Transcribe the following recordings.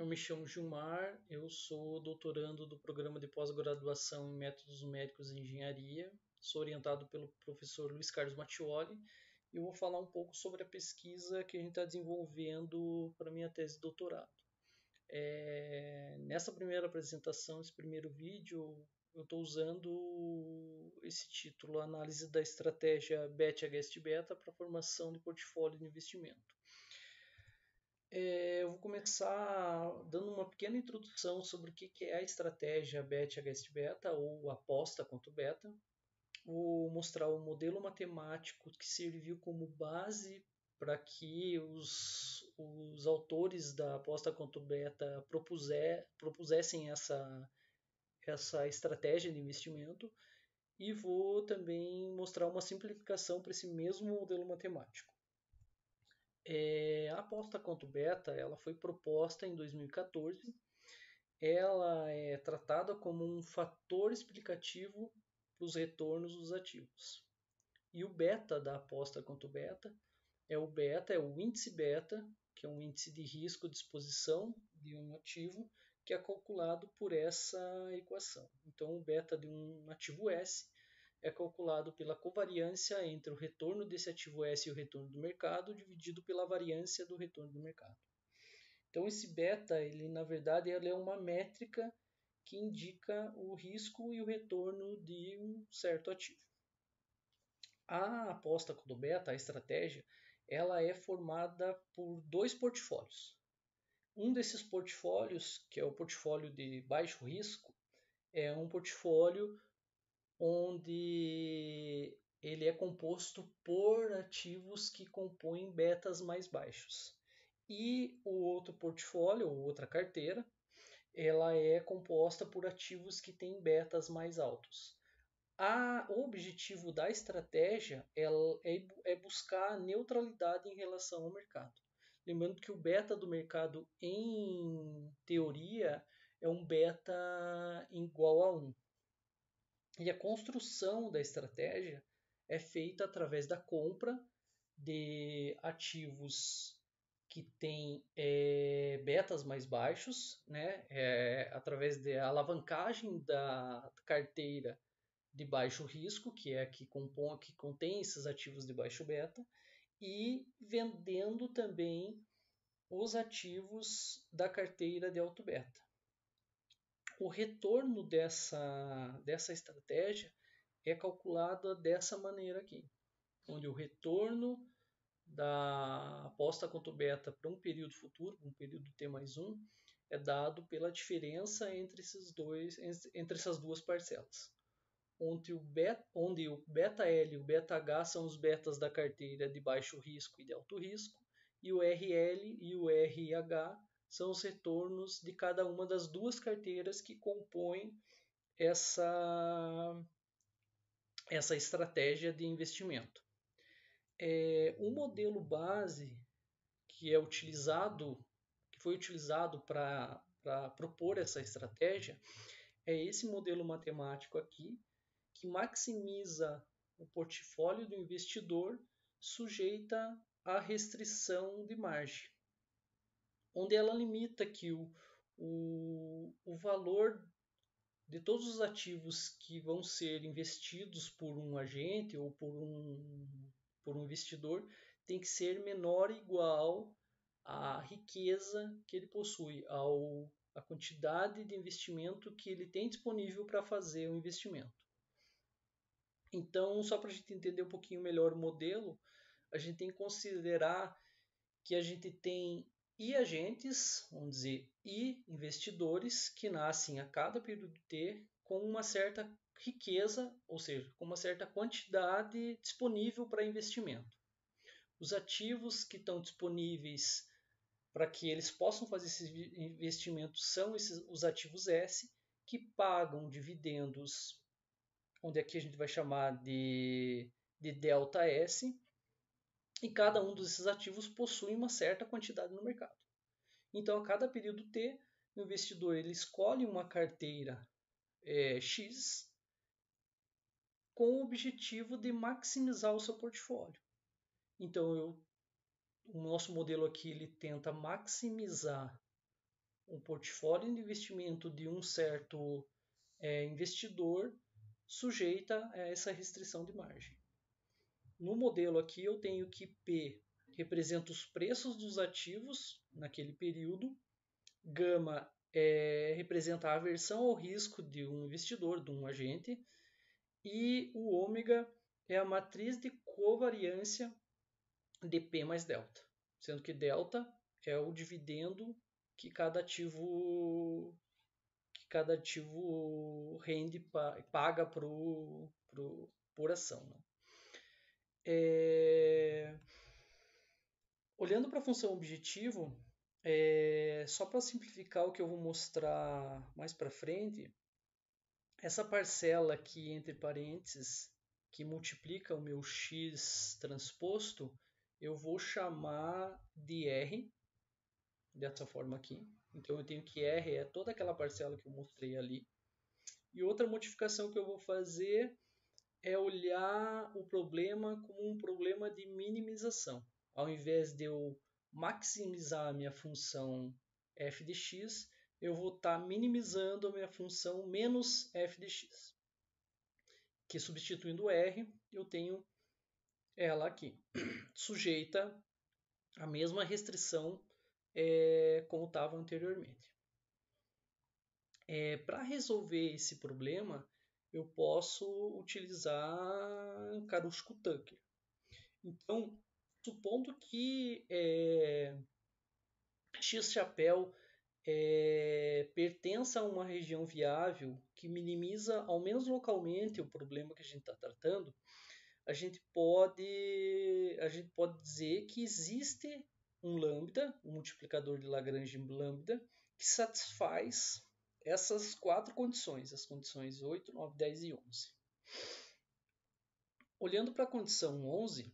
Eu me chamo Gilmar, eu sou doutorando do programa de pós-graduação em métodos numéricos e engenharia, sou orientado pelo professor Luiz Carlos Mattioli e eu vou falar um pouco sobre a pesquisa que a gente está desenvolvendo para minha tese de doutorado. Nessa primeira apresentação, esse primeiro vídeo, eu estou usando esse título, Análise da Estratégia BET-HST-Beta para a formação de portfólio de investimento. Eu vou começar dando uma pequena introdução sobre o que é a estratégia BET-HST-Beta ou aposta quanto beta. Vou mostrar o modelo matemático que serviu como base para que os autores da aposta quanto beta propusessem essa estratégia de investimento e vou também mostrar uma simplificação para esse mesmo modelo matemático. A aposta quanto beta ela foi proposta em 2014. Ela é tratada como um fator explicativo para os retornos dos ativos. E o beta da aposta quanto beta é o índice beta, que é um índice de risco de exposição de um ativo, que é calculado por essa equação. Então, o beta de um ativo S é calculado pela covariância entre o retorno desse ativo S e o retorno do mercado, dividido pela variância do retorno do mercado. Então, esse beta, na verdade, ele é uma métrica que indica o risco e o retorno de um certo ativo. A aposta do beta, a estratégia, ela é formada por dois portfólios. Um desses portfólios, que é o portfólio de baixo risco, é um portfólio onde ele é composto por ativos que compõem betas mais baixos. E o outro portfólio, ou outra carteira, ela é composta por ativos que têm betas mais altos. O objetivo da estratégia é buscar a neutralidade em relação ao mercado. Lembrando que o beta do mercado, em teoria, é um beta igual a 1. E a construção da estratégia é feita através da compra de ativos que têm betas mais baixos, né? Através da alavancagem da carteira de baixo risco, que é a que contém esses ativos de baixo beta, e vendendo também os ativos da carteira de alto beta. O retorno dessa estratégia é calculado dessa maneira aqui, onde o retorno da aposta quanto beta para um período futuro, um período T mais 1, é dado pela diferença entre essas duas parcelas. Onde o beta L e o beta H são os betas da carteira de baixo risco e de alto risco, e o RL e o RH são os retornos de cada uma das duas carteiras que compõem essa estratégia de investimento. O modelo base que foi utilizado para propor essa estratégia é esse modelo matemático aqui, que maximiza o portfólio do investidor sujeita à restrição de margem, onde ela limita que o valor de todos os ativos que vão ser investidos por um agente ou por um investidor tem que ser menor ou igual à riqueza que ele possui, à quantidade de investimento que ele tem disponível para fazer o investimento. Então, só para a gente entender um pouquinho melhor o modelo, a gente tem que considerar que a gente tem agentes, vamos dizer, e investidores que nascem a cada período T com uma certa riqueza, ou seja, com uma certa quantidade disponível para investimento. Os ativos que estão disponíveis para que eles possam fazer esses investimentos são os ativos S, que pagam dividendos, onde aqui a gente vai chamar de delta S, e cada um desses ativos possui uma certa quantidade no mercado. Então, a cada período T, o investidor ele escolhe uma carteira X com o objetivo de maximizar o seu portfólio. Então, o nosso modelo aqui ele tenta maximizar um portfólio de investimento de um certo investidor sujeita a essa restrição de margem. No modelo aqui eu tenho que P representa os preços dos ativos naquele período, gama representa a aversão ao risco de um investidor, de um agente, e o ômega é a matriz de covariância de P mais delta, sendo que delta é o dividendo que cada ativo rende, paga por ação. Né? Olhando para a função objetivo, só para simplificar o que eu vou mostrar mais para frente, essa parcela aqui entre parênteses, que multiplica o meu x transposto, eu vou chamar de R, dessa forma aqui. Então eu tenho que R é toda aquela parcela que eu mostrei ali. E outra modificação que eu vou fazer é olhar o problema como um problema de minimização. Ao invés de eu maximizar a minha função f de x, eu vou estar minimizando a minha função menos f de x. Que substituindo R, eu tenho ela aqui, sujeita à mesma restrição como estava anteriormente. Para resolver esse problema, eu posso utilizar Karushko-Tucker. Então, supondo que X-chapéu pertença a uma região viável que minimiza, ao menos localmente, o problema que a gente está tratando, a gente pode dizer que existe um lambda, um multiplicador de Lagrange lambda, que satisfaz essas 4 condições, as condições 8, 9, 10 e 11. Olhando para a condição 11,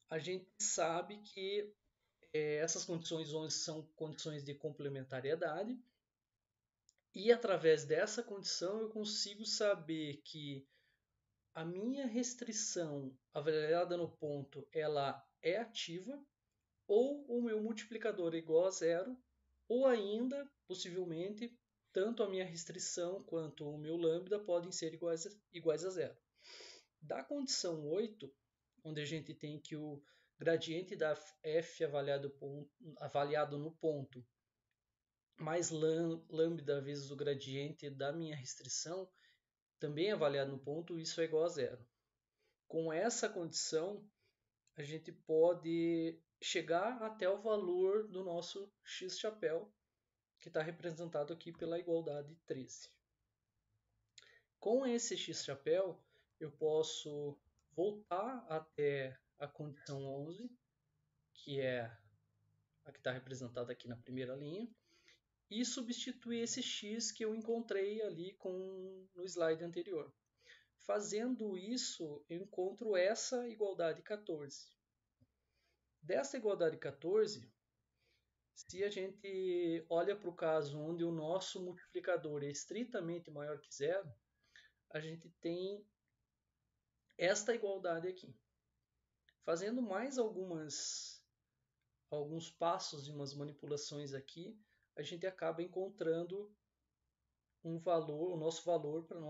a gente sabe que essas condições 11 são condições de complementariedade, e através dessa condição eu consigo saber que a minha restrição avaliada no ponto ela é ativa, ou o meu multiplicador é igual a zero, ou ainda, possivelmente, tanto a minha restrição quanto o meu lambda podem ser iguais a zero. Da condição 8, onde a gente tem que o gradiente da f avaliado no ponto mais lambda vezes o gradiente da minha restrição, também avaliado no ponto, isso é igual a zero. Com essa condição, a gente pode chegar até o valor do nosso x-chapéu, que está representado aqui pela igualdade 13. Com esse x-chapéu, eu posso voltar até a condição 11, que é a que está representada aqui na primeira linha, e substituir esse x que eu encontrei ali no slide anterior. Fazendo isso, eu encontro essa igualdade 14. Dessa igualdade 14, se a gente olha para o caso onde o nosso multiplicador é estritamente maior que zero, a gente tem esta igualdade aqui. Fazendo mais alguns passos e umas manipulações aqui, a gente acaba encontrando o nosso valor para o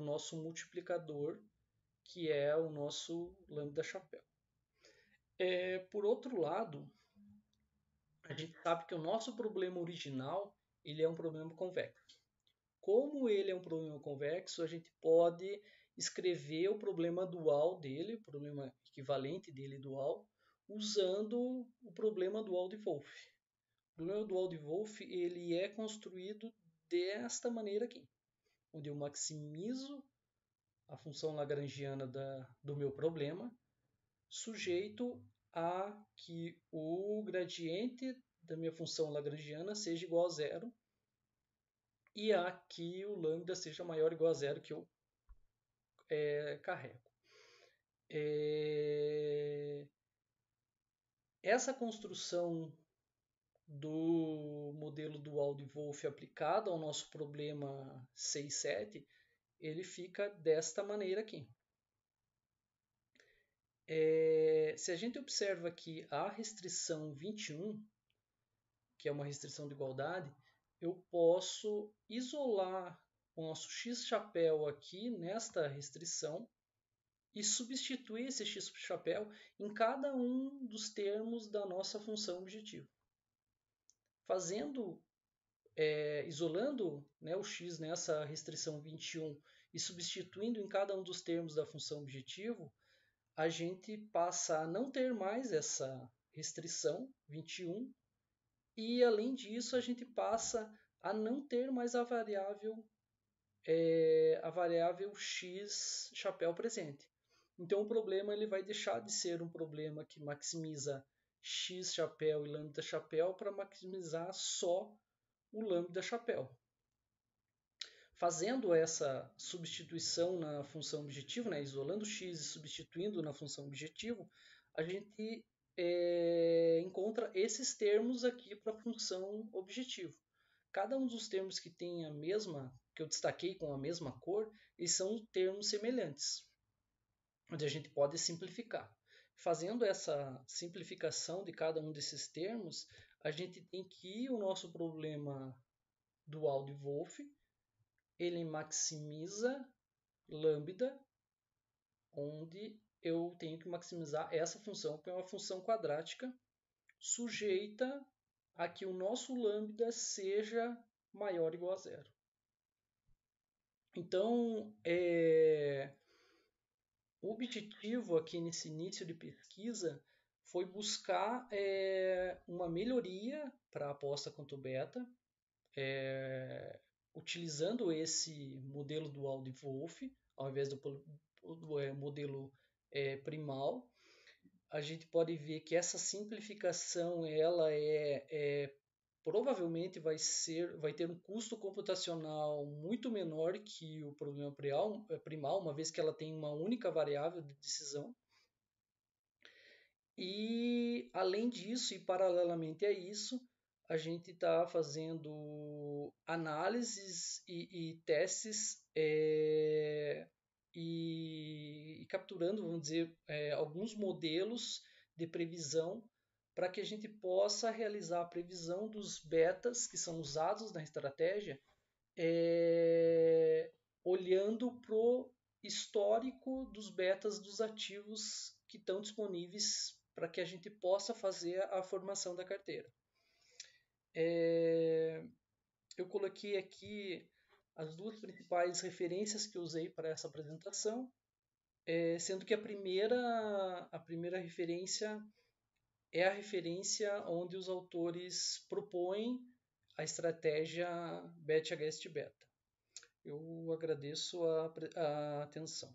nosso multiplicador, que é o nosso lambda chapéu. Por outro lado, a gente sabe que o nosso problema original ele é um problema convexo. Como ele é um problema convexo, a gente pode escrever o problema dual dele, o problema equivalente dele dual, usando o problema dual de Wolff. O problema dual de Wolff ele é construído desta maneira aqui, onde eu maximizo a função lagrangiana do meu problema, sujeito a que o gradiente da minha função lagrangiana seja igual a zero e a que o lambda seja maior ou igual a zero que eu carrego. Essa construção do modelo dual de Wolff aplicado ao nosso problema 6.7, ele fica desta maneira aqui. Se a gente observa aqui a restrição 21, que é uma restrição de igualdade, eu posso isolar o nosso x-chapéu aqui nesta restrição e substituir esse x-chapéu em cada um dos termos da nossa função objetivo. Isolando, né, o x nessa restrição 21 e substituindo em cada um dos termos da função objetivo, a gente passa a não ter mais essa restrição 21 e, além disso, a gente passa a não ter mais a variável x chapéu presente. Então o problema ele vai deixar de ser um problema que maximiza x chapéu e lambda chapéu para maximizar só o lambda chapéu. Fazendo essa substituição na função objetivo, né, isolando x e substituindo na função objetivo, a gente encontra esses termos aqui para a função objetivo. Cada um dos termos que tem a mesma, que eu destaquei com a mesma cor, eles são termos semelhantes, onde a gente pode simplificar. Fazendo essa simplificação de cada um desses termos, a gente tem que o nosso problema dual de Wolff, ele maximiza lambda, onde eu tenho que maximizar essa função, que é uma função quadrática, sujeita a que o nosso lambda seja maior ou igual a zero. Então, o objetivo aqui nesse início de pesquisa foi buscar uma melhoria para a aposta quanto beta, utilizando esse modelo dual de Wolff, ao invés do modelo primal. A gente pode ver que essa simplificação ela provavelmente vai ter um custo computacional muito menor que o problema primal, uma vez que ela tem uma única variável de decisão. E, além disso, e paralelamente a isso, a gente está fazendo análises e testes e capturando, vamos dizer, alguns modelos de previsão para que a gente possa realizar a previsão dos betas que são usados na estratégia, olhando para o histórico dos betas dos ativos que estão disponíveis para que a gente possa fazer a formação da carteira. Eu coloquei aqui as duas principais referências que eu usei para essa apresentação, sendo que a primeira referência é a referência onde os autores propõem a estratégia Bet Against Beta. Eu agradeço a atenção.